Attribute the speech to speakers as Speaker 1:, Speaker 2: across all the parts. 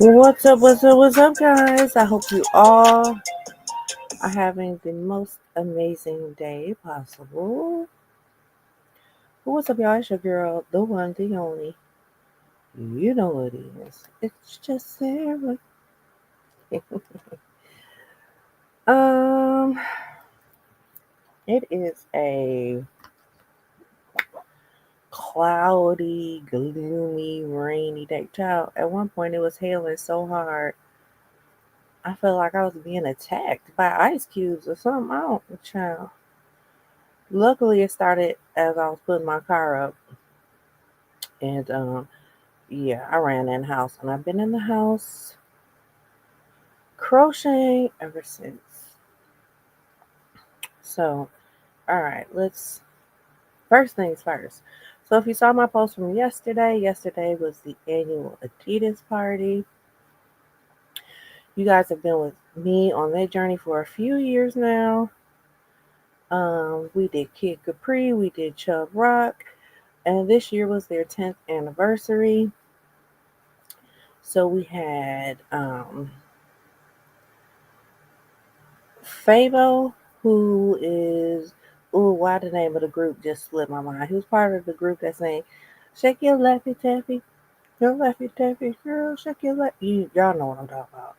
Speaker 1: What's up, guys? I hope you all are having the most amazing day possible. What's up, y'all? It's your girl, the one, the only. You know what it is. It's just Sarah. um, it is a cloudy, gloomy, rainy day. Child, at one point it was hailing so hard, I felt like I was being attacked by ice cubes or something. I don't, child. Luckily, it started as I was putting my car up. And yeah, I ran in the house and I've been in the house crocheting ever since. So, all right, let's first things first. So, if you saw my post from yesterday was the annual Adidas party. You guys have been with me on that journey for a few years now. We did Kid Capri, we did Chub Rock, and this year was their 10th anniversary. So we had Fabo, who is, why the name of the group just slipped my mind. He was part of the group that sang, "Shake your lefty taffy, your lefty taffy, girl, shake your lefty." Y'all know what I'm talking about.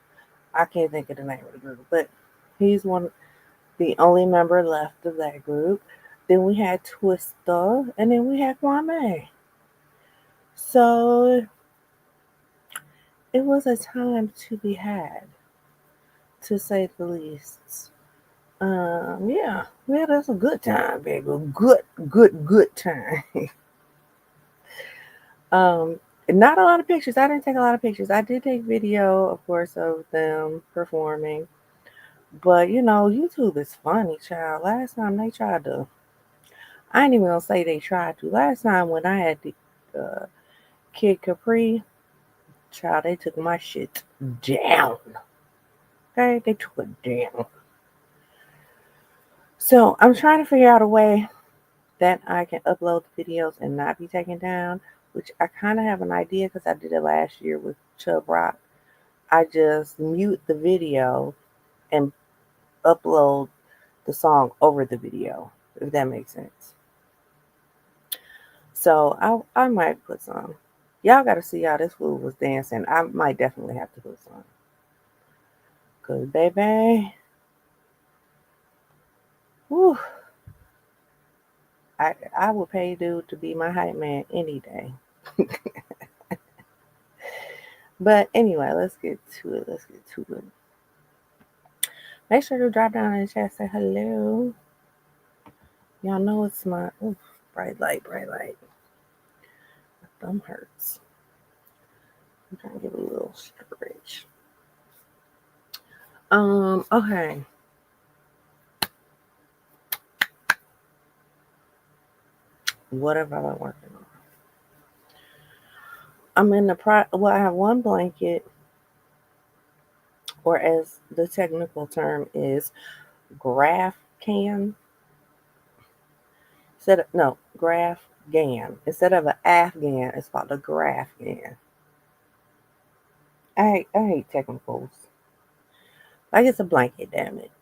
Speaker 1: I can't think of the name of the group, but he's the only member left of that group. Then we had Twista, and then we had Kwame. So it was a time to be had, to say the least. Yeah, that's a good time, baby. Good time. um, Not a lot of pictures. I didn't take a lot of pictures. I did take video, of course, of them performing. But YouTube is funny, child. Last time they tried to, I ain't even gonna say they tried to. Last time when I had the Kid Capri, child, they took my shit down. Okay, they took it down. So I'm trying to figure out a way that I can upload the videos and not be taken down, which I kind of have an idea because I did it last year with Chub Rock. I just mute the video and upload the song over the video, if that makes sense. So I might put some. Y'all got to see how this fool was dancing. I might definitely have to put some. Because, baby, whew, I would pay dude to be my hype man any day. But anyway, let's get to it. Make sure to drop down in the chat, say hello. Y'all know it's my bright light. My thumb hurts. I'm trying to give it a little stretch. Okay. What have I been working on? I'm in the I have one blanket, or as the technical term is, graph can. Graph gan. Instead of an Afghan, it's called a graph gan. I hate technicals. Like, it's a blanket, damn it.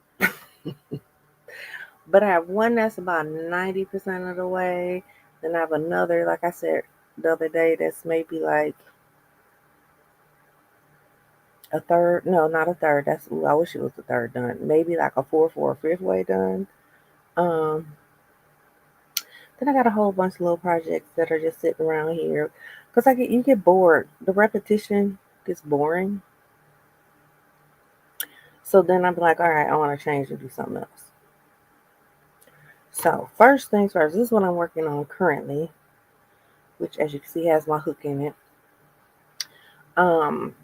Speaker 1: But I have one that's about 90% of the way. Then I have another, like I said the other day, that's maybe like a third. No, not a third. I wish it was a third done. Maybe like a fourth or a fifth way done. Um, then I got a whole bunch of little projects that are just sitting around here. Because you get bored. The repetition gets boring. So then I'm like, all right, I want to change and do something else. So first things first, this is what I'm working on currently, which, as you can see, has my hook in it.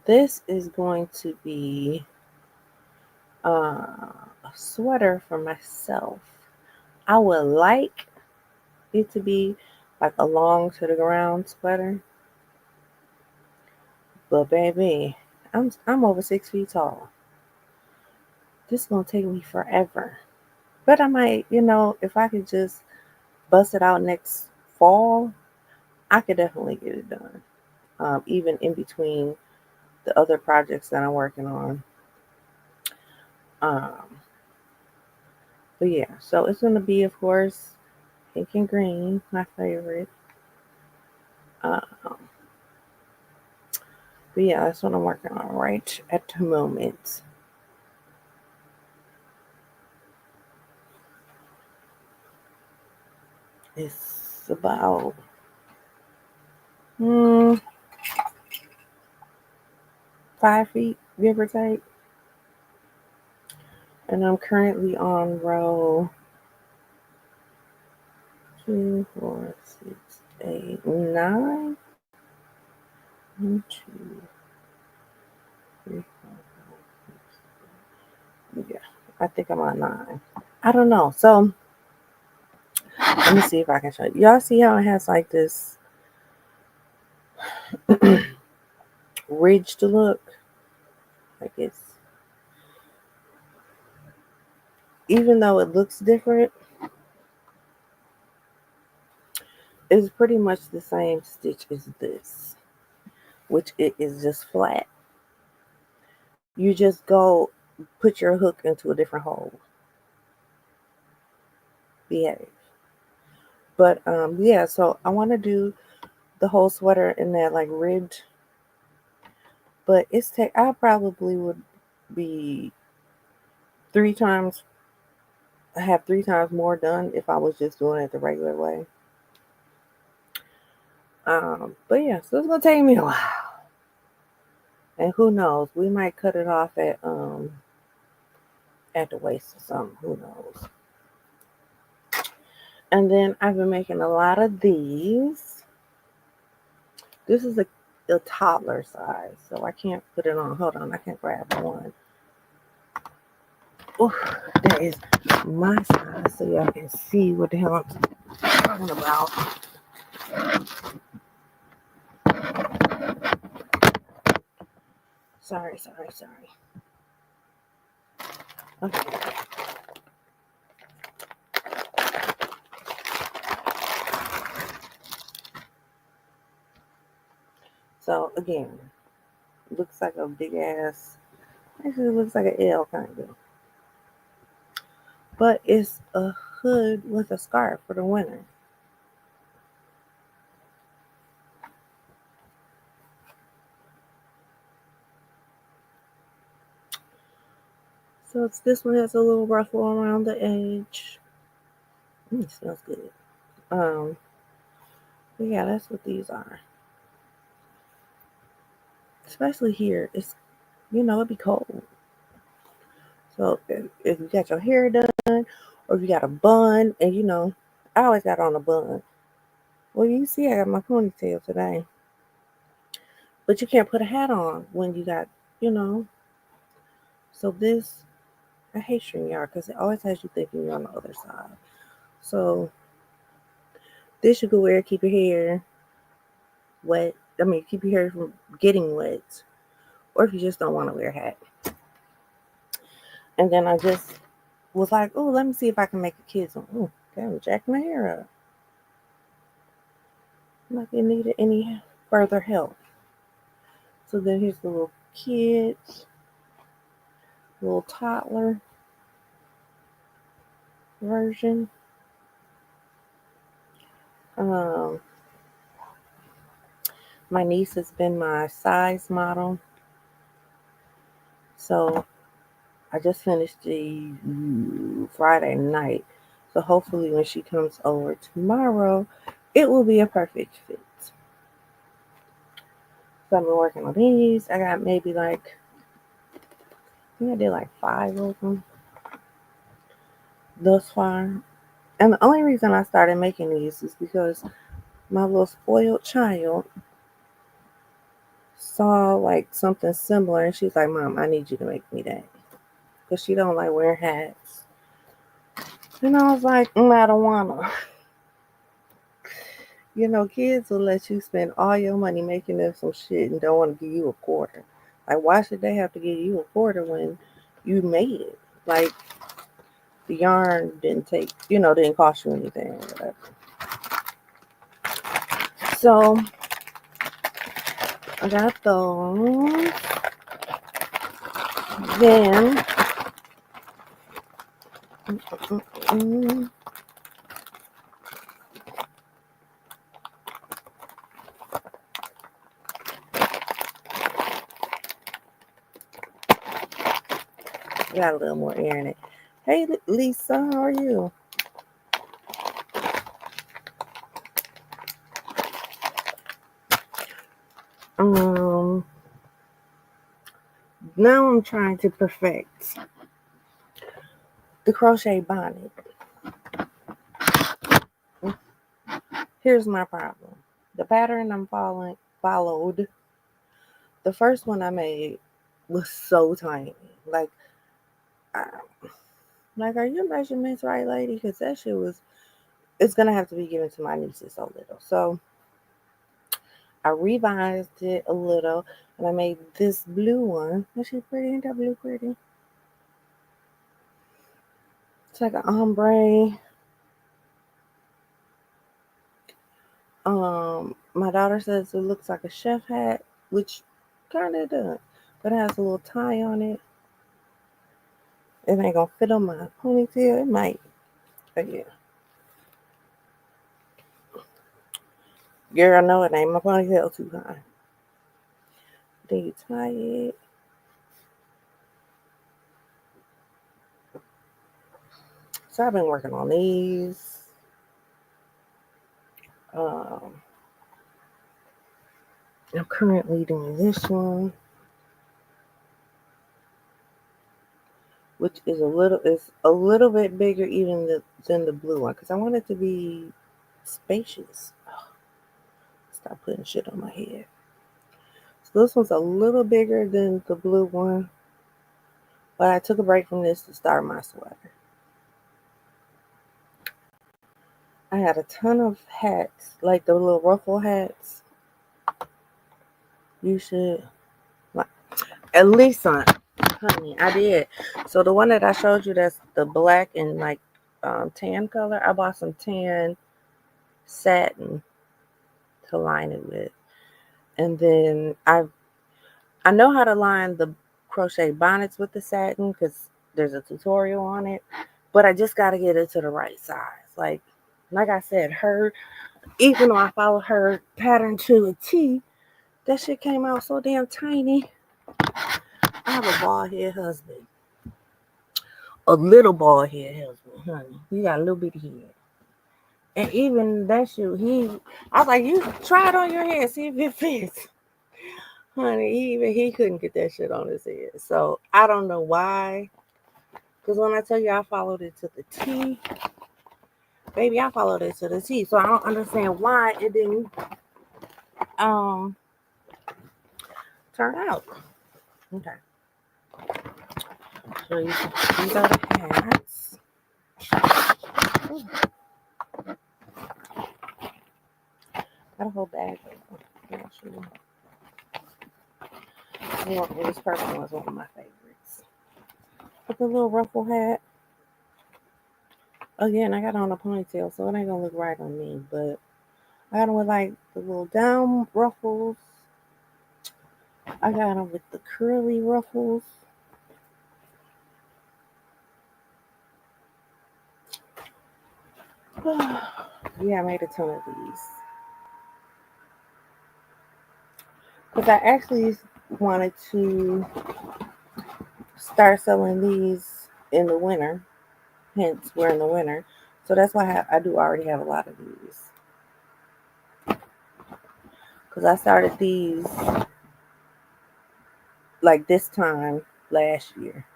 Speaker 1: This is going to be a sweater for myself. I would like it to be like a long to the ground sweater, but baby, I'm over 6 feet tall. This is gonna take me forever. But I might, if I could just bust it out next fall, I could definitely get it done. Even in between the other projects that I'm working on. Um, but yeah, so it's gonna be, of course, pink and green, my favorite. Um, but yeah, that's what I'm working on right at the moment. It's about 5 feet, give or take. And I'm currently on row 2, 4, 6, 8, 9. 1, 2, 3, 4, 5, 6. Yeah, I think I'm on 9. I don't know. So let me see if I can show you. Y'all see how it has like this ridge to look? Like it's, even though it looks different, it's pretty much the same stitch as this, which it is just flat. You just go put your hook into a different hole. Behave. But yeah, so I want to do the whole sweater in that like ribbed, but I probably would be 3 times, I have 3 times more done if I was just doing it the regular way. But yeah, so it's gonna take me a while. And who knows, we might cut it off at the waist or something. Who knows? And then I've been making a lot of these. This is a toddler size, so I can't put it on. Hold on, I can't grab one. Oh, that is my size, so y'all can see what the hell I'm talking about. Sorry. Okay. So again, looks like a big ass. Actually, it looks like an L kind of. But it's a hood with a scarf for the winter. So it's this one has a little ruffle around the edge. It smells good. But yeah, that's what these are. Especially here, it's, it'd be cold. So if you got your hair done, or if you got a bun, and I always got on a bun. Well, you see, I got my ponytail today. But you can't put a hat on when you got, you know. So this, I hate StreamYard because it always has you thinking you're on the other side. So this you could wear, keep your hair wet. Keep your hair from getting wet. Or if you just don't want to wear a hat. And then I just was like, oh, let me see if I can make a kid's one. Oh, okay, I'm jacking my hair up. I'm not gonna need any further help. So then here's the little kids, little toddler version. Um, my niece has been my size model. So I just finished the Friday night. So hopefully when she comes over tomorrow, it will be a perfect fit. So I've been working on these. I got maybe I think I did 5 of them thus far. And the only reason I started making these is because my little spoiled child saw something similar and she's like, Mom, I need you to make me that. Because she don't like wearing hats. And I was like, I don't wanna. Kids will let you spend all your money making them some shit and don't want to give you a quarter. Why should they have to give you a quarter when you made it? The yarn didn't cost you anything or whatever. So I got those. Then got a little more air in it. Hey, Lisa, how are you? Um, Now I'm trying to perfect the crochet bonnet. Here's my problem. The pattern I'm followed. The first one I made was so tiny. Like, I, are your measurements right, lady? Because that shit was. It's gonna have to be given to my nieces so little. So I revised it a little, and I made this blue one. Is she pretty? Ain't that blue pretty? It's like an ombre. My daughter says it looks like a chef hat, which kind of does, but it has a little tie on it. It ain't gonna fit on my ponytail. It might, but yeah. Girl, no, it ain't. My ponytail too high. Then you tie it. So I've been working on these. Um, I'm currently doing this one, which is a little bit bigger even than the blue one, because I want it to be spacious. Stop putting shit on my head. So this one's a little bigger than the blue one, but I took a break from this to start my sweater. I had a ton of hats, like the little ruffle hats. You should, like, at least on, honey, I did. So the one that I showed you, that's the black and like tan color. I bought some tan satin to line it with, and then I know how to line the crochet bonnets with the satin because there's a tutorial on it, but I just got to get it to the right size. Like I said, even though I follow her pattern to a T, that shit came out so damn tiny. I have a bald head husband. A little bald head husband, honey. He got a little bitty head. And even that shit, I was like, you try it on your head, see if it fits. Honey, even he couldn't get that shit on his head. So I don't know why. Because when I tell you I followed it to the T, baby, I followed it to the T. So I don't understand why it didn't turn out. Okay. So these are the hats. Ooh, got a whole bag of them. This purple was one of my favorites. With the little ruffle hat. Again, I got on a ponytail, so it ain't gonna look right on me, but I got them with like the little down ruffles. I got them with the curly ruffles. Yeah, I made a ton of these. Because I actually wanted to start selling these in the winter. Hence, we're in the winter. So that's why I do already have a lot of these. Because I started these like this time last year,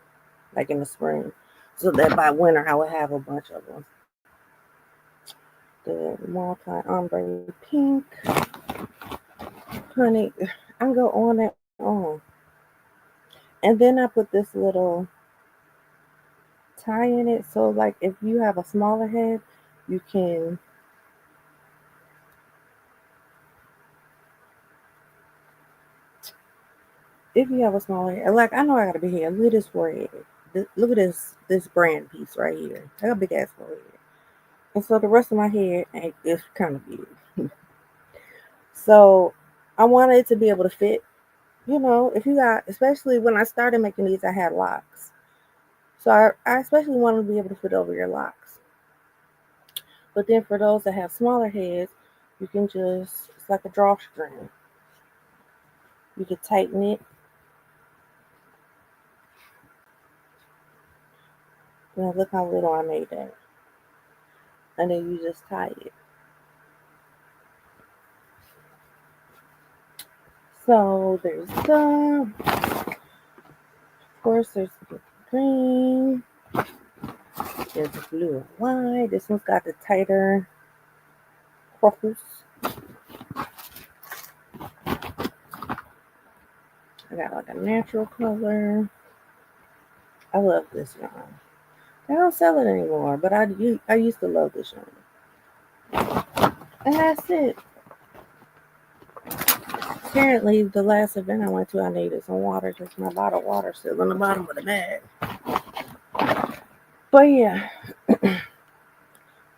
Speaker 1: like in the spring. So that by winter I would have a bunch of them. The multi ombre pink. Honey, I go on and on. And then I put this little tie in it. So like if you have a smaller head, you can if you have a smaller head, like I know I got a big head. Look at this forehead. Look at this brand piece right here. I got a big ass forehead. And so the rest of my head is kind of big. So I wanted it to be able to fit if you got, especially when I started making these, I had locks. So I especially want to be able to fit over your locks. But then for those that have smaller heads, you can just, it's like a drawstring. You can tighten it. Look how little I made that. And then you just tie it. So there's some. Of course, there's the green. There's the blue and white. This one's got the tighter crocus. I got like a natural color. I love this yarn. They don't sell it anymore, but I used to love this yarn. And that's it. Apparently, the last event I went to, I needed some water because my bottled water still in the bottom of the bag. But yeah,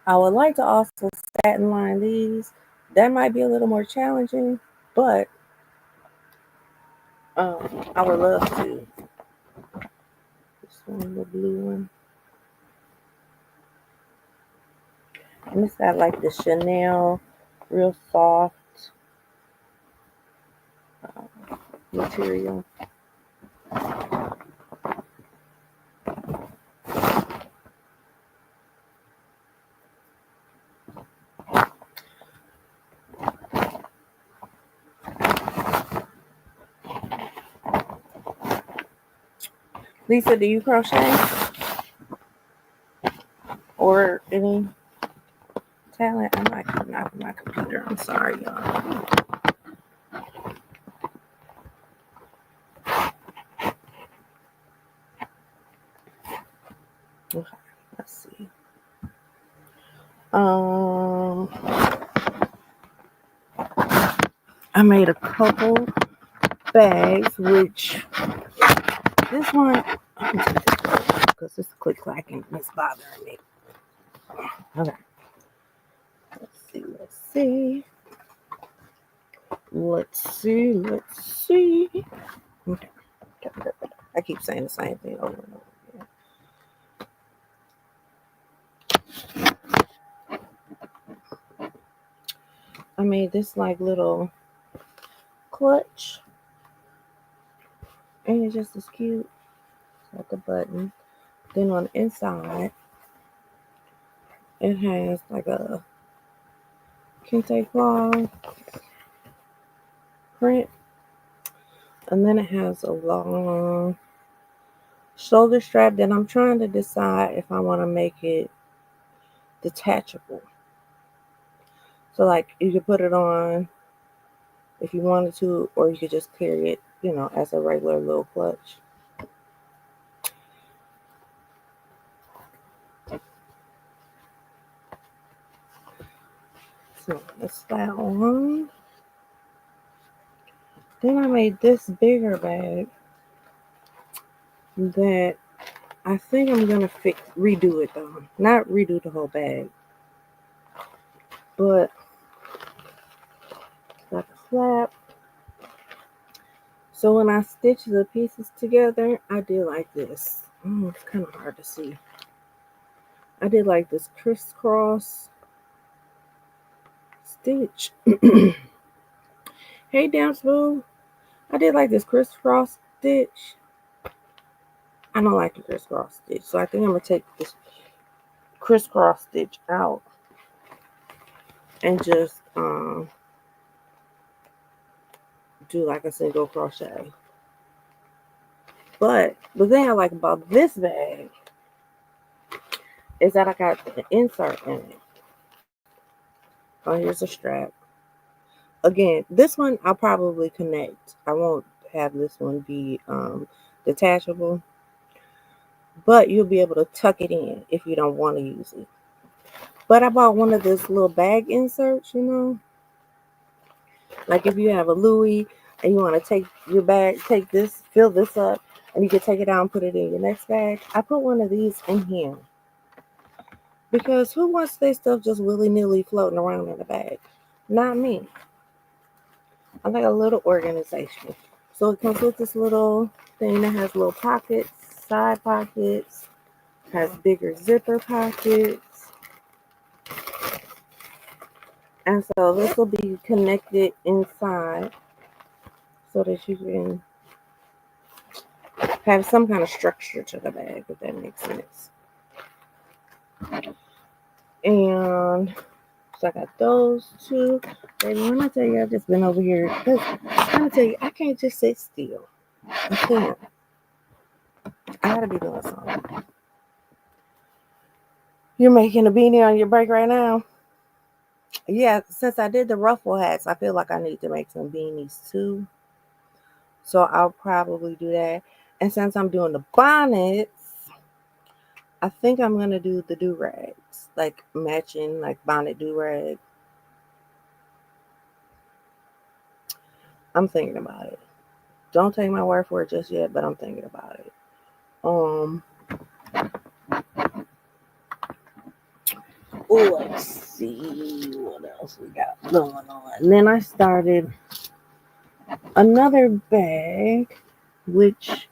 Speaker 1: I would like to also satin line these. That might be a little more challenging, but I would love to. This one, the blue one. And it's got like the Chanel, real soft material. Lisa, do you crochet or any talent? I might come out of my computer. I'm sorry, y'all. Okay, let's see. I made a couple bags, which this one, because this click clacking is bothering me. Okay, let's see. Okay. I keep saying the same thing over and over again. I made this like little clutch, and it's just as cute. It's like a button. Then on the inside, it has like a kente cloth print, and then it has a long shoulder strap. Then I'm trying to decide if I want to make it detachable. So like you could put it on if you wanted to, or you could just carry it, as a regular little clutch. So that's that one. Then I made this bigger bag that I think I'm gonna redo it though. Not redo the whole bag, but like a flap. So when I stitch the pieces together, I did like this. Oh, it's kind of hard to see. I did like this crisscross stitch. Hey, down smooth. I did like this crisscross stitch. I don't like the crisscross stitch, so I think I'm gonna take this crisscross stitch out and just do like a single crochet. But the thing I like about this bag is that I got the insert in it. Oh, here's a strap. Again, this one I'll probably connect. I won't have this one be detachable, but you'll be able to tuck it in if you don't want to use it. But I bought one of this little bag inserts, like if you have a Louis and you want to take your bag, take this, fill this up, and you can take it out and put it in your next bag. I put one of these in here because who wants their stuff just willy-nilly floating around in a bag? Not me. I like a little organization. So it comes with this little thing that has little pockets, side pockets, has bigger zipper pockets. And so this will be connected inside so that you can have some kind of structure to the bag, if that makes sense. And so I got those two. Baby, when I tell you I've just been over here, because I'm going to tell you, I can't just sit still. I can't. I got to be doing something. You're making a beanie on your break right now? Yeah, since I did the ruffle hats, I feel like I need to make some beanies too. So I'll probably do that. And since I'm doing the bonnets, I think I'm going to do the do-rags. Like matching, like bonnet do-rag. I'm thinking about it. Don't take my word for it just yet, but I'm thinking about it. Let's see what else we got going on. And then I started another bag, which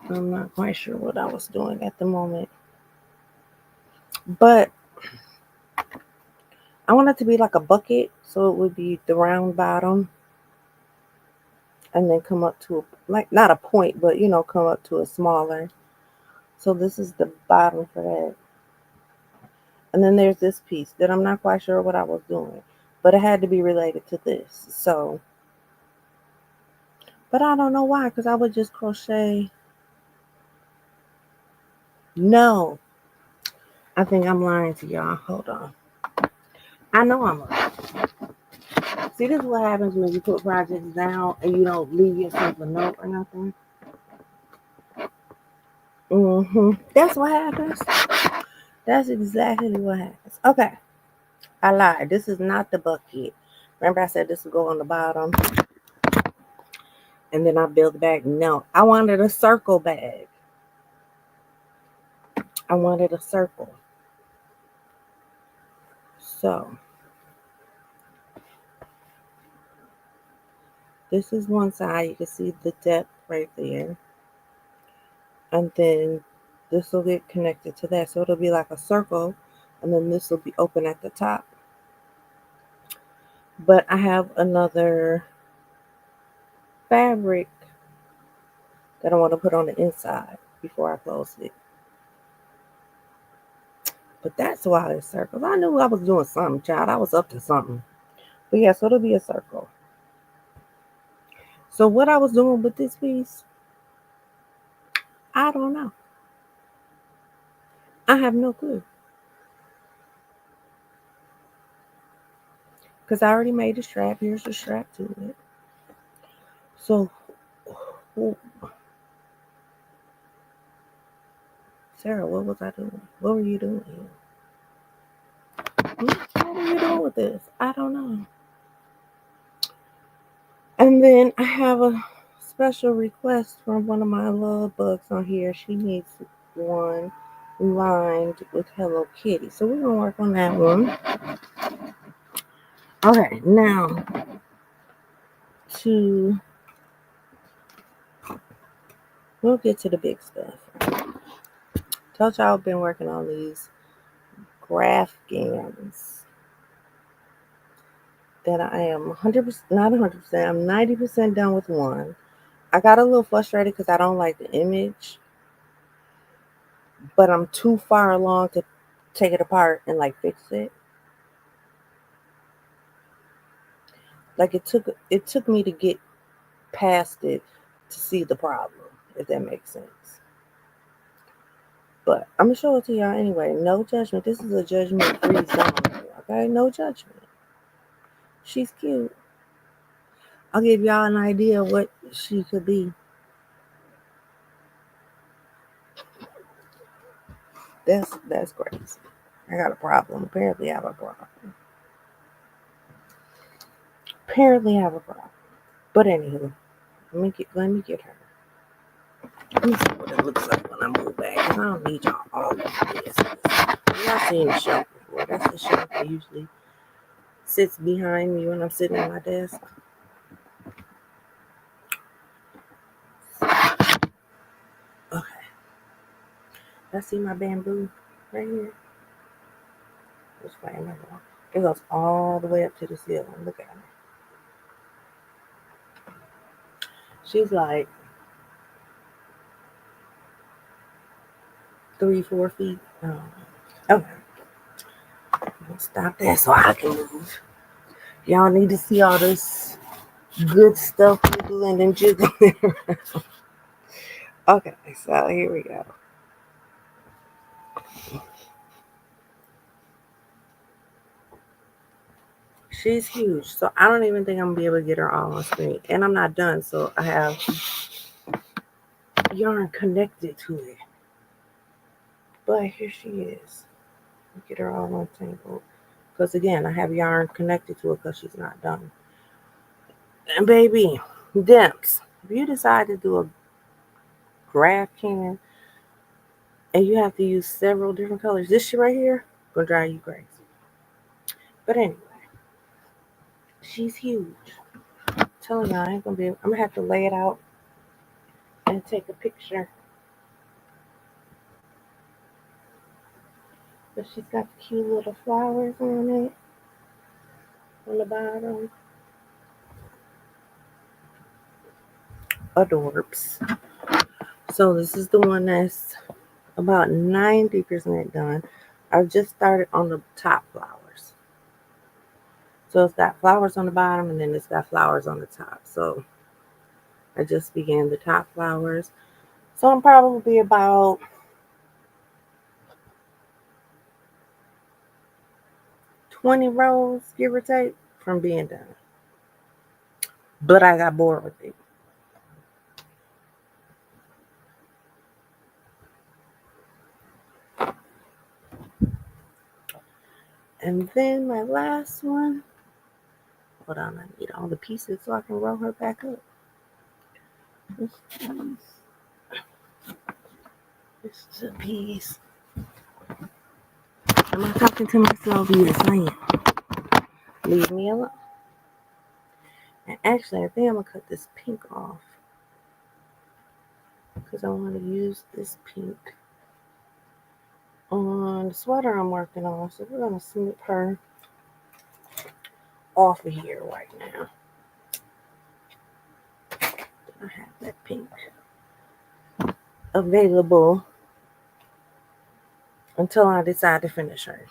Speaker 1: I'm not quite sure what I was doing at the moment. But I want it to be like a bucket, so it would be the round bottom. And then come up to, like, not a point, but, come up to a smaller. So this is the bottom for that. And then there's this piece that I'm not quite sure what I was doing. But it had to be related to this. So, but I don't know why, because I would just crochet. No. I think I'm lying to y'all. Hold on. I know I'm lying. See, this is what happens when you put projects down and you don't leave yourself a note or nothing. That's what happens. That's exactly what happens. Okay. I lied. This is not the bucket. Remember I said this would go on the bottom? And then I built the bag. No. I wanted a circle bag. I wanted a circle. So this is one side. You can see the depth right there. And then this will get connected to that. So it'll be like a circle. And then this will be open at the top. But I have another fabric that I want to put on the inside before I close it. But that's why it's circles. I knew I was doing something, child. I was up to something. But yeah, so it'll be a circle. So what I was doing with this piece, I don't know. I have no clue. Because I already made the strap. Here's the strap to it. So, Sarah, what was I doing? What were you doing here? What were you doing with this? I don't know. And then I have a special request from one of my love bugs on here. She needs one lined with Hello Kitty. So we're going to work on that one. Okay, now we'll get to the big stuff. Told y'all I've been working on these graph gams that I am 100%, not 100%, I'm 90% done with one. I got a little frustrated because I don't like the image, but I'm too far along to take it apart and like fix it. Like it took me to get past it to see the problem, if that makes sense. But I'm gonna show it to y'all anyway. No judgment. This is a judgment-free zone. Okay, no judgment. She's cute. I'll give y'all an idea of what she could be. That's crazy. I got a problem. Apparently, I have a problem. But anywho, let me get her. Let me see what it looks like when I move back. I don't need y'all all of this. Y'all seen the show before. That's the show I usually sits behind me when I'm sitting at my desk. Okay. Let's see my bamboo right here. Which way am I going? It goes all the way up to the ceiling. Look at her. She's like 3-4 feet. Okay. Stop that so I can move. Y'all need to see all this good stuff wiggling and jiggling around. Okay, so here we go. She's huge, so I don't even think I'm gonna be able to get her all on screen. And I'm not done, so I have yarn connected to it. But here she is. Get her all untangled. Because again, I have yarn connected to it because she's not done. And baby, dimps, if you decide to do a graph can and you have to use several different colors, this shit right here gonna drive you crazy. But anyway, she's huge. I'm telling you, I'm gonna have to lay it out and take a picture. But she's got the cute little flowers on it on the bottom. Adorbs. So this is the one that's about 90% done. I've just started on the top flowers. So it's got flowers on the bottom and then it's got flowers on the top. So I just began the top flowers. So I'm probably about 20 rows, give or take, from being done. But I got bored with it. And then my last one. Hold on, I need all the pieces so I can roll her back up. This is a piece. Am I talking to myself? Yes, I am. Leave me alone. And actually, I think I'm going to cut this pink off. Because I want to use this pink on the sweater I'm working on. So we're going to snip her off of here right now. I have that pink available until I decide to finish her.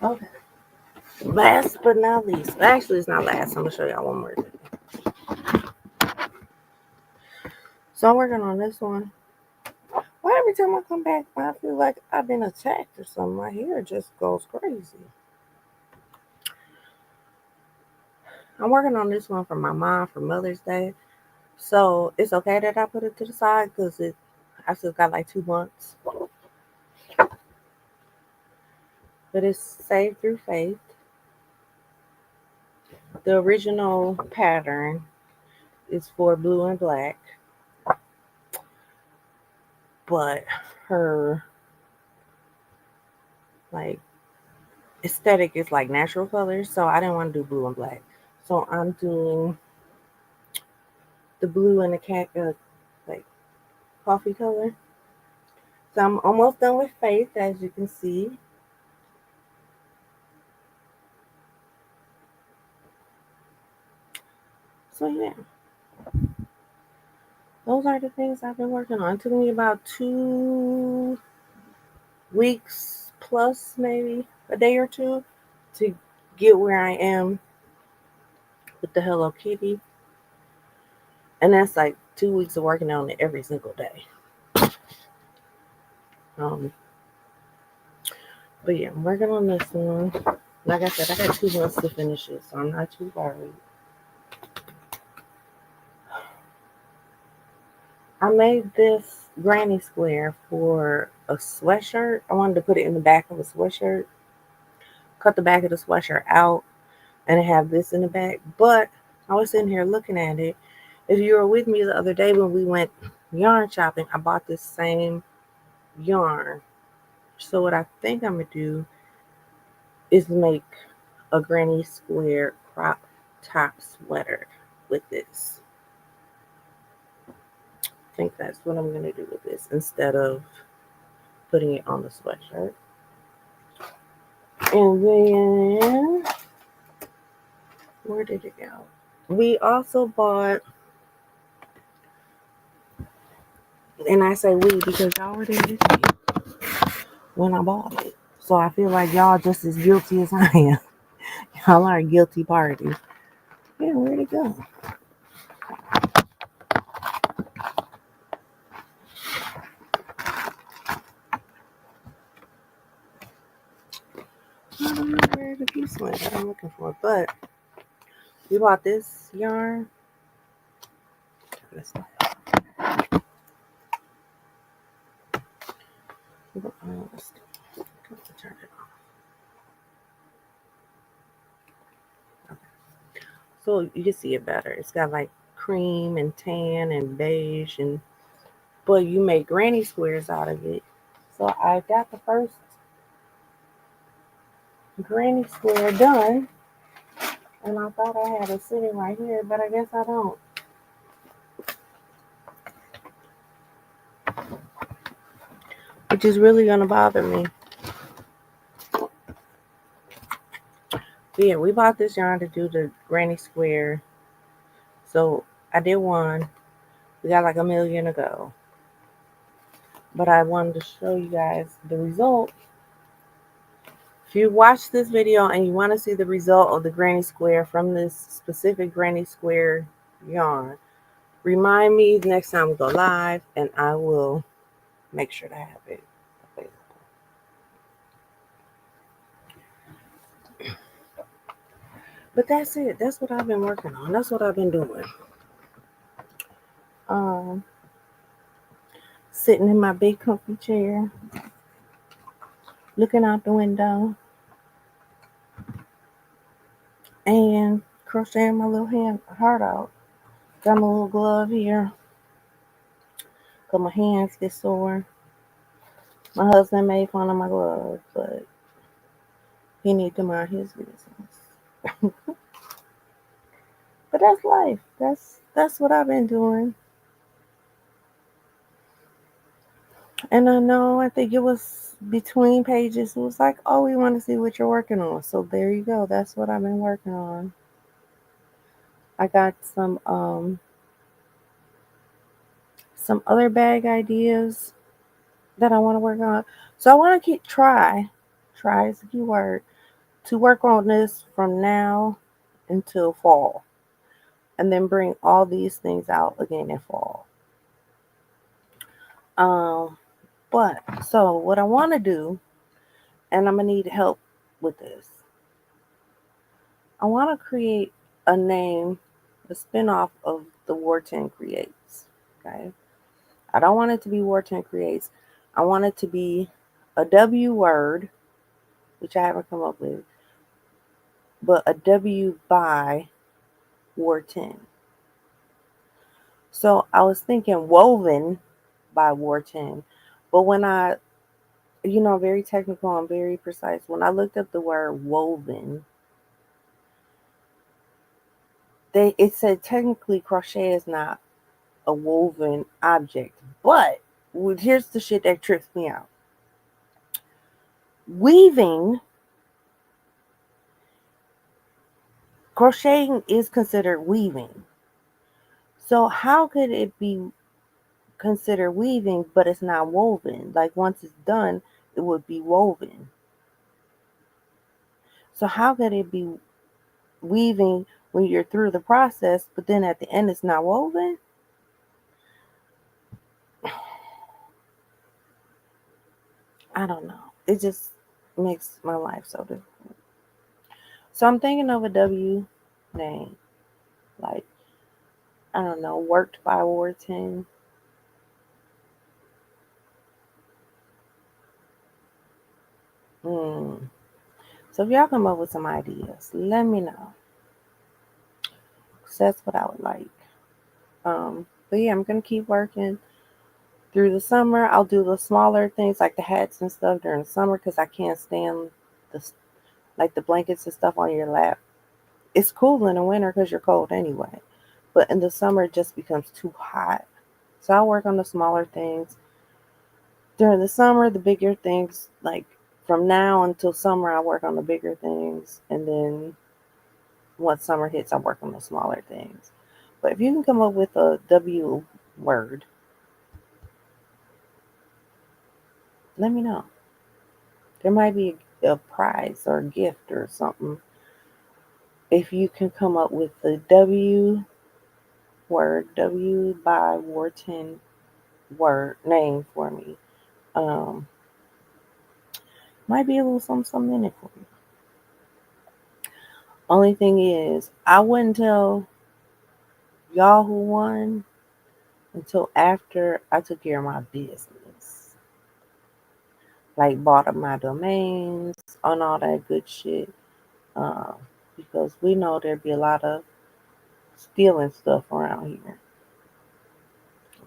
Speaker 1: Okay. Last but not least. Actually, it's not last. I'm going to show y'all one more thing. So I'm working on this one. Why every time I come back, I feel like I've been attacked or something. My hair just goes crazy. I'm working on this one for my mom for Mother's Day. So it's okay that I put it to the side because I still got like 2 months. But it's Saved Through Faith. The original pattern is for blue and black. But her like aesthetic is like natural colors. So I didn't want to do blue and black. So I'm doing the blue and the cat like coffee color. So I'm almost done with Faith, as you can see. So yeah, those are the things I've been working on. It took me about 2 weeks plus, maybe a day or two, to get where I am with the Hello Kitty. And that's like 2 weeks of working on it every single day. But yeah, I'm working on this one. Like I said, I got 2 months to finish it, so I'm not too worried. I made this granny square for a sweatshirt. I wanted to put it in the back of a sweatshirt. Cut the back of the sweatshirt out and have this in the back. But I was sitting here looking at it. If you were with me the other day when we went yarn shopping, I bought this same yarn. So what I think I'm gonna do is make a granny square crop top sweater with this. I think that's what I'm gonna do with this instead of putting it on the sweatshirt. And then where did it go? We also bought, and I say we because y'all were there with me when I bought it. So I feel like y'all just as guilty as I am. Y'all are a guilty party. Yeah, where'd it go? I don't know where the piece went that I'm looking for, but we bought this yarn. Let's turn it off. Okay. So you can see it better. It's got like cream and tan and beige, and but you make granny squares out of it. So I got the first granny square done, and I thought I had it sitting right here, but I guess I don't. Which is really gonna bother me. But yeah, we bought this yarn to do the granny square. So I did one. We got like a million ago. But I wanted to show you guys the result. If you watch this video and you want to see the result of the granny square from this specific granny square yarn, remind me next time we go live and I will make sure to have it available. But that's it. That's what I've been working on. That's what I've been doing. Sitting in my big comfy chair, looking out the window, and crocheting my little hand heart out. Got my little glove here, cause my hands get sore. My husband made fun of my glove, but he need to mind his business. But that's life. That's what I've been doing. And I think it was between pages. It was like, oh, we want to see what you're working on. So there you go. That's what I've been working on. I got some other bag ideas that I want to work on. So I want to try is the key word, to work on this from now until fall. And then bring all these things out again in fall. But so what I want to do, and I'm gonna need help with this. I want to create a name, a spinoff of the War 10 Creates. Okay, I don't want it to be War 10 Creates. I want it to be a W word, which I haven't come up with, but a W by War 10. So I was thinking woven by War 10, but when very technical and very precise. When I looked up the word woven, it said technically crochet is not a woven object. But here's the shit that trips me out. Weaving, crocheting is considered weaving. So how could it be considered weaving, but it's not woven? Like once it's done, it would be woven. So how could it be weaving when you're through the process, but then at the end it's not woven? I don't know. It just makes my life so difficult. So I'm thinking of a W name, like, I don't know, worked by War 10. Mm. So if y'all come up with some ideas, let me know. 'Cause that's what I would like. But yeah, I'm gonna keep working through the summer. I'll do the smaller things like the hats and stuff during the summer because I can't stand the like the blankets and stuff on your lap. It's cool in the winter because you're cold anyway, but in the summer it just becomes too hot. So I'll work on the smaller things during the summer. The bigger things, like from now until summer, I work on the bigger things, and then once summer hits, I work on the smaller things. But if you can come up with a W word, let me know. There might be a prize or a gift or something if you can come up with the W word, W by Wharton word name for me. Um, might be a little something, something in it for you. Only thing is, I wouldn't tell y'all who won until after I took care of my business. Like bought up my domains on all that good shit. Um, because we know there'd be a lot of stealing stuff around here.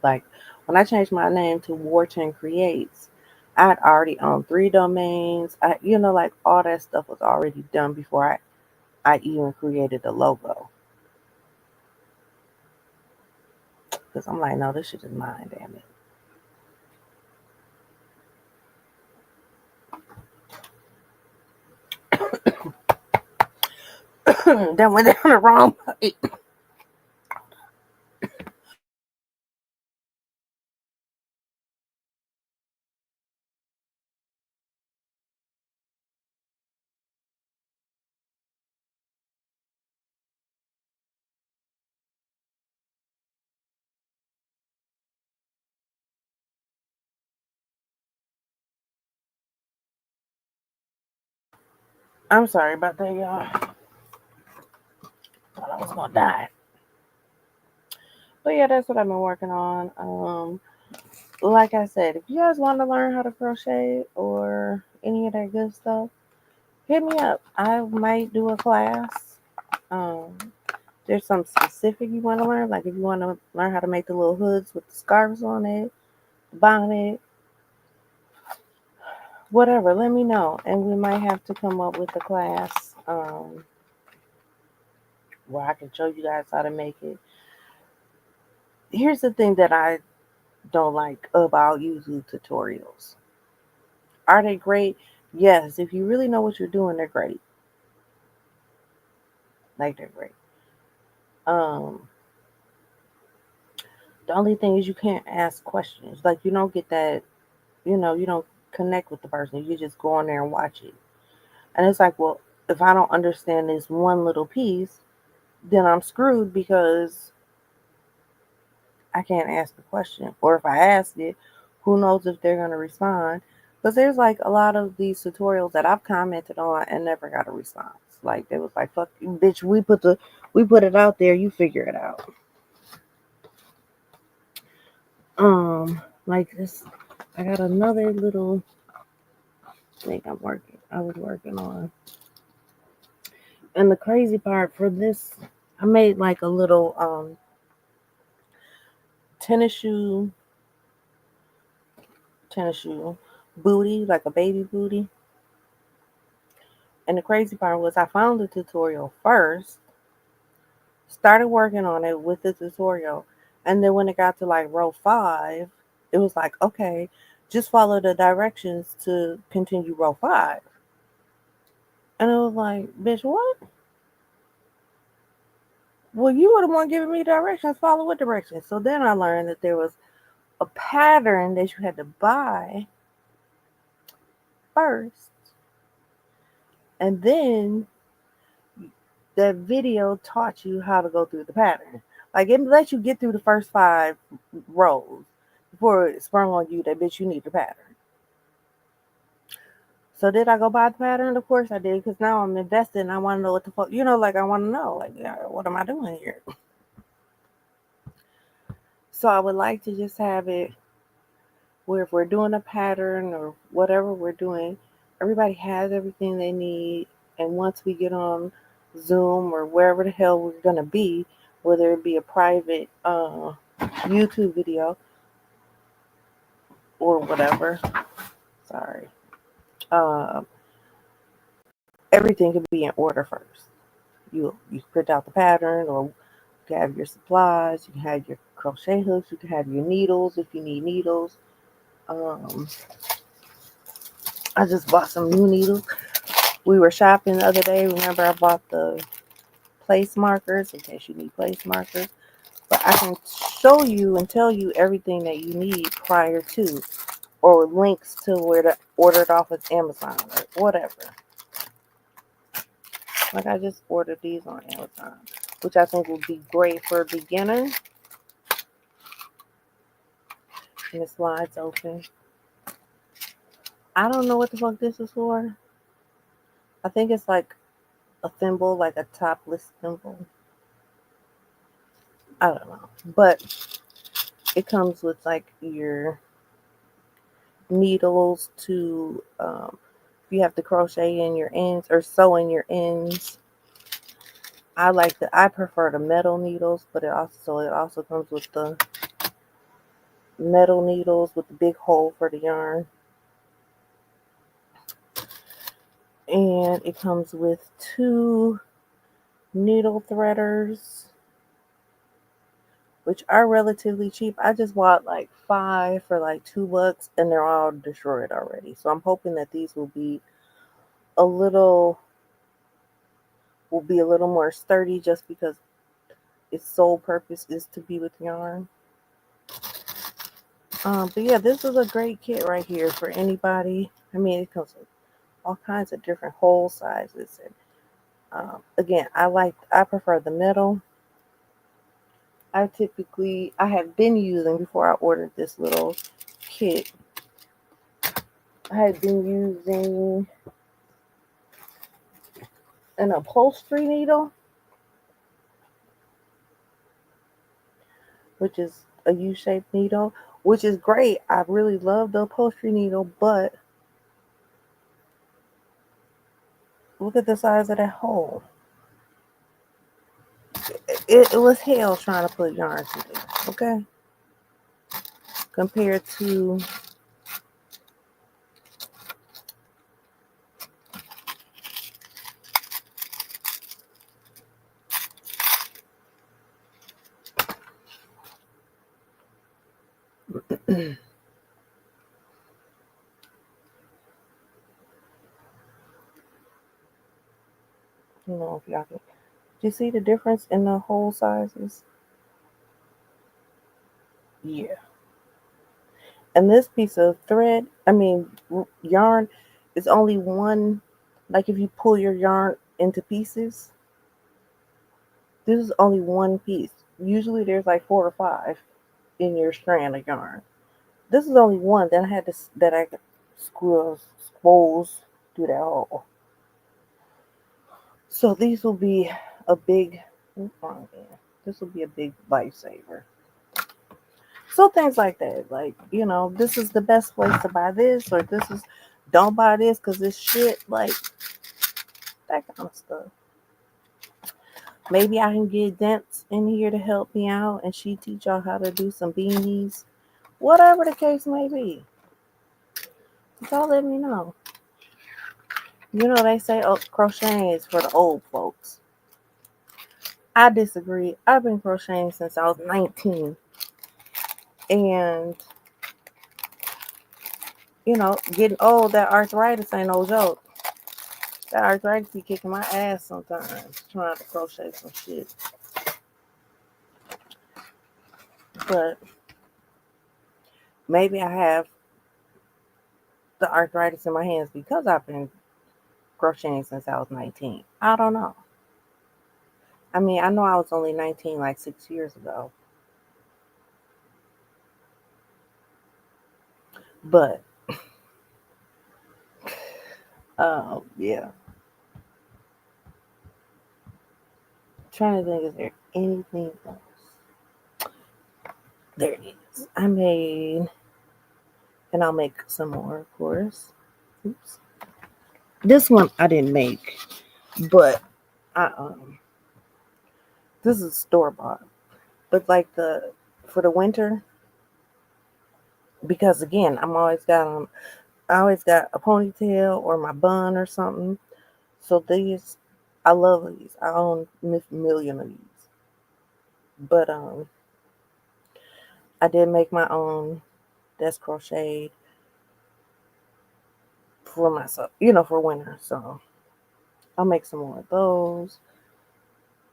Speaker 1: Like when I changed my name to Wharton Creates, I had already owned 3 domains. Like all that stuff was already done before I even created the logo. Because I'm like, no, this shit is mine, damn it. That went down the wrong way. I'm sorry about that, y'all. Thought I was gonna die. But yeah, that's what I've been working on. Like I said, if you guys want to learn how to crochet or any of that good stuff, hit me up. I might do a class. Um, there's some specific you want to learn, like if you want to learn how to make the little hoods with the scarves on it, the bonnet, whatever. Let me know, and we might have to come up with a class where I can show you guys how to make it. Here's the thing that I don't like about YouTube tutorials. Are they great? Yes, if you really know what you're doing, they're great. Like they're great. Um, the only thing is you can't ask questions. Like you don't get that, you don't connect with the person. You just go on there and watch it. And it's like, well, if I don't understand this one little piece, then I'm screwed because I can't ask the question. Or if I ask it, who knows if they're gonna respond? Because there's like a lot of these tutorials that I've commented on and never got a response. Like they was like, "Fuck you, bitch. We put it out there. You figure it out." Like this, I got another little thing I was working on, and the crazy part for this, I made like a little tennis shoe, tennis shoe booty, like a baby booty. And the crazy part was I found the tutorial first, started working on it with the tutorial, and then when it got to like row 5, it was like, okay, just follow the directions to continue row 5. And it was like, bitch, what? Well, you were the one giving me directions. Follow what directions? So then I learned that there was a pattern that you had to buy first, and then that video taught you how to go through the pattern. Like it let you get through the first 5 rows before it sprung on you that bitch you need the pattern. So did I go buy the pattern? Of course I did, because now I'm invested and I want to know what the fuck, like I want to know, like, what am I doing here? So I would like to just have it where if we're doing a pattern or whatever we're doing, everybody has everything they need. And once we get on Zoom or wherever the hell we're going to be, whether it be a private YouTube video or whatever, sorry, uh, everything can be in order first. You print out the pattern, or you can have your supplies, you can have your crochet hooks, you can have your needles if you need needles. Um, I just bought some new needles. We were shopping the other day. Remember, I bought the place markers in case you need place markers. But I can show you and tell you everything that you need prior to, or links to where to order it off of Amazon or whatever. Like I just ordered these on Amazon, which I think would be great for a beginner. And it slides open. I don't know what the fuck this is for. I think it's like a thimble, like a topless thimble. I don't know. But it comes with like your needles to, you have to crochet in your ends or sew in your ends. I prefer the metal needles, but it also comes with the metal needles with the big hole for the yarn. And it comes with 2 needle threaders, which are relatively cheap. I just bought like 5 for like $2, and they're all destroyed already. So I'm hoping that these will be a little more sturdy, just because its sole purpose is to be with yarn. But yeah, this is a great kit right here for anybody. I mean, it comes with all kinds of different hole sizes. And again, I prefer the metal. I have been using, before I ordered this little kit, I had been using an upholstery needle, which is a U-shaped needle, which is great. I really love the upholstery needle, but look at the size of that hole. It was hell trying to put yarn through there, okay? Compared to I don't know if y'all can. Do you see the difference in the hole sizes? Yeah. And this piece of yarn is only one. Like if you pull your yarn into pieces, this is only one piece. Usually there's like 4 or 5 in your strand of yarn. This is only one that I squoze through that hole. So these will be a big. This will be a big lifesaver. So things like that, like, this is the best place to buy this, or don't buy this because it's shit, like that kind of stuff. Maybe I can get Dents in here to help me out, and she teach y'all how to do some beanies, whatever the case may be. Y'all let me know. They say crocheting is for the old folks. I disagree. I've been crocheting since I was 19, and getting old, that arthritis ain't no joke. That arthritis be kicking my ass sometimes trying to crochet some shit. But maybe I have the arthritis in my hands because I've been crocheting since I was 19. I don't know. I mean, I know I was only 19 like 6 years ago. But, yeah. Trying to think, is there anything else? There it is. I made, and I'll make some more, of course. Oops. This one I didn't make, but I this is store bought. But like the for the winter, because again, I always got a ponytail or my bun or something. So these, I love these. I own a million of these. But I did make my own. That's crocheted for myself, for winter. So I'll make some more of those.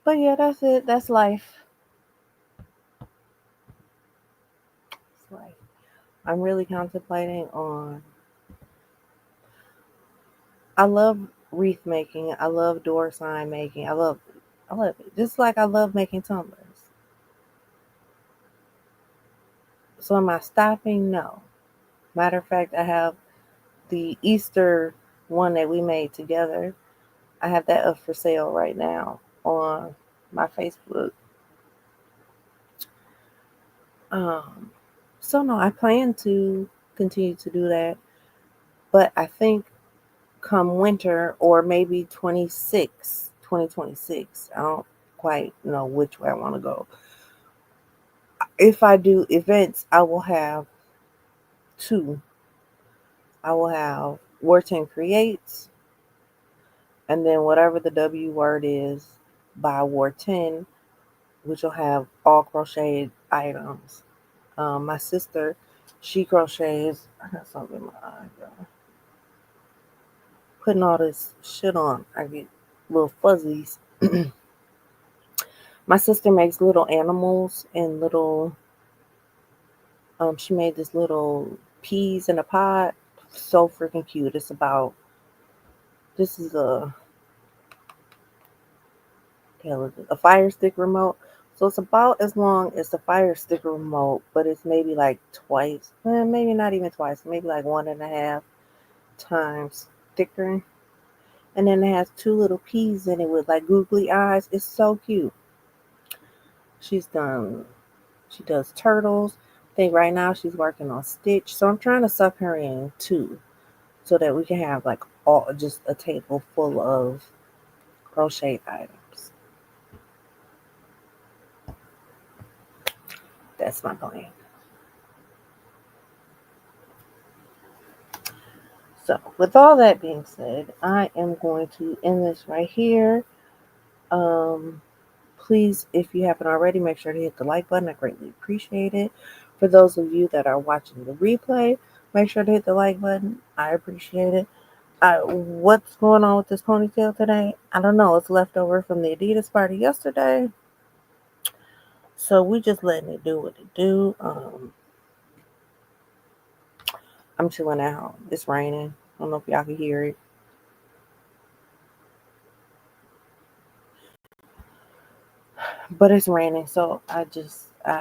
Speaker 1: But yeah, that's it. That's life. It's life. I'm really contemplating on. I love wreath making. I love door sign making. I love it. Just like I love making tumblers. So am I stopping? No. Matter of fact, I have the Easter one that we made together. I have that up for sale right now on my Facebook. Um, so no, I plan to continue to do that, but I think come winter or maybe 2026, I don't quite know which way I want to go. If I do events, I will have two. I will have Warton Creates, and then whatever the W word is by Warton, which will have all crocheted items. My sister, she crochets. I got something in my eye, girl. Putting all this shit on, I get little fuzzies. My sister makes little animals and little. She made this little peas in a pot. So freaking cute. It's about. This is a Fire Stick remote. So it's about as long as the Fire Stick remote, but it's maybe like twice. Maybe not even twice. Maybe like one and a half times thicker. And then it has two little peas in it with like googly eyes. It's so cute. She's done. She does turtles. I think right now she's working on Stitch. So I'm trying to suck her in too, so that we can have like all just a table full of crochet items. That's my plan. So with all that being said, I am going to end this right here. Um, Please, if you haven't already, make sure to hit the like button. I greatly appreciate it. For those of you that are watching the replay, make sure to hit the like button. I appreciate it. What's going on with this ponytail today? I don't know. It's leftover from the Adidas party yesterday. So we just letting it do what it do. I'm chilling at home. It's raining. I don't know if y'all can hear it. But it's raining, so I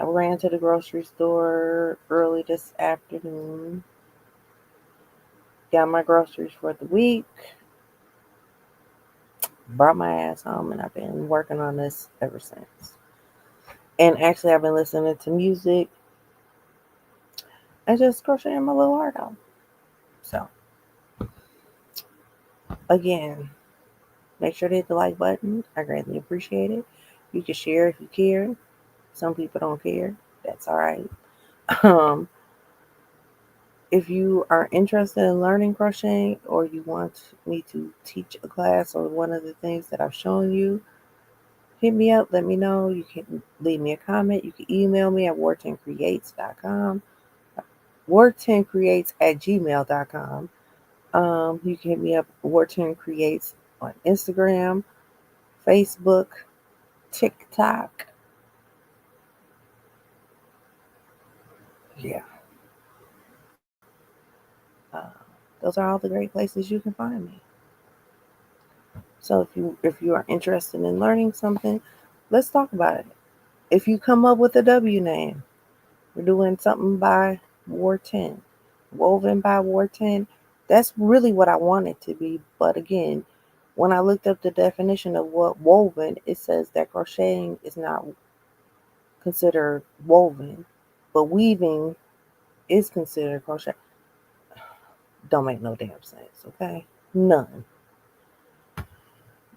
Speaker 1: ran to the grocery store early this afternoon, got my groceries for the week, brought my ass home, and I've been working on this ever since. And actually, I've been listening to music and just crocheting my little heart out. So, again, make sure to hit the like button. I greatly appreciate it. You can share if you care. Some people don't care. That's all right. Um, if you are interested in learning crocheting or you want me to teach a class or one of the things that I've shown you, hit me up. Let me know. You can leave me a comment. You can email me at war10creates.com, war10creates at gmail.com. You can hit me up, war10creates on Instagram, Facebook, TikTok. Yeah. Uh, those are all the great places you can find me. So if you are interested in learning something, let's talk about it. If you come up with a W name, we're doing something by War 10, woven by War 10. That's really what I want it to be. But again, when I looked up the definition of what woven, it says that crocheting is not considered woven, but weaving is considered crochet. Don't make no damn sense, okay? None.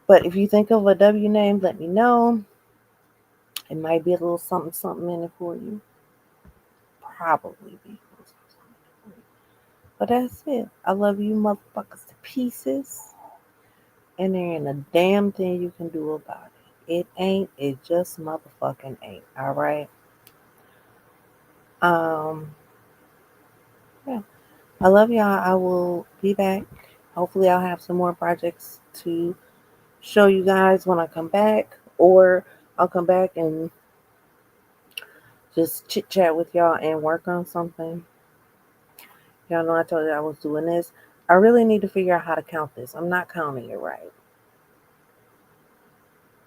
Speaker 1: But if you think of a W name, let me know. It might be a little something, something in it for you. Probably be. But that's it. I love you motherfuckers to pieces. And there ain't a damn thing you can do about it. It ain't. It just motherfucking ain't. All right. Um. Yeah. I love y'all. I will be back. Hopefully, I'll have some more projects to show you guys when I come back, or I'll come back and just chit chat with y'all and work on something. Y'all know I told you I was doing this. I really need to figure out how to count this. I'm not counting it right.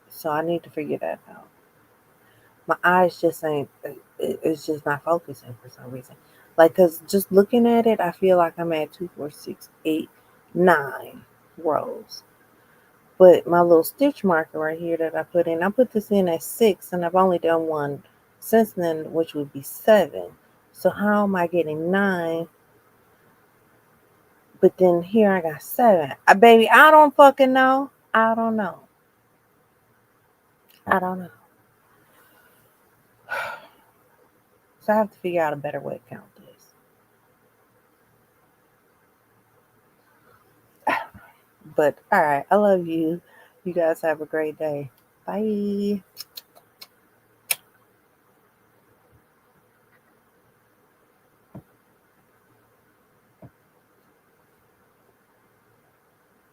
Speaker 1: So I need to figure that out. My eyes just ain't, it's just not focusing for some reason. Like, because just looking at it, I feel like I'm at 2, 4, 6, 8, 9 rows. But my little stitch marker right here that I put in, I put this in at 6, and I've only done one since then, which would be 7. So how am I getting 9? But then here I got 7. Baby, I don't fucking know. I don't know. I don't know. So I have to figure out a better way to count this. But all right, I love you. You guys have a great day. Bye.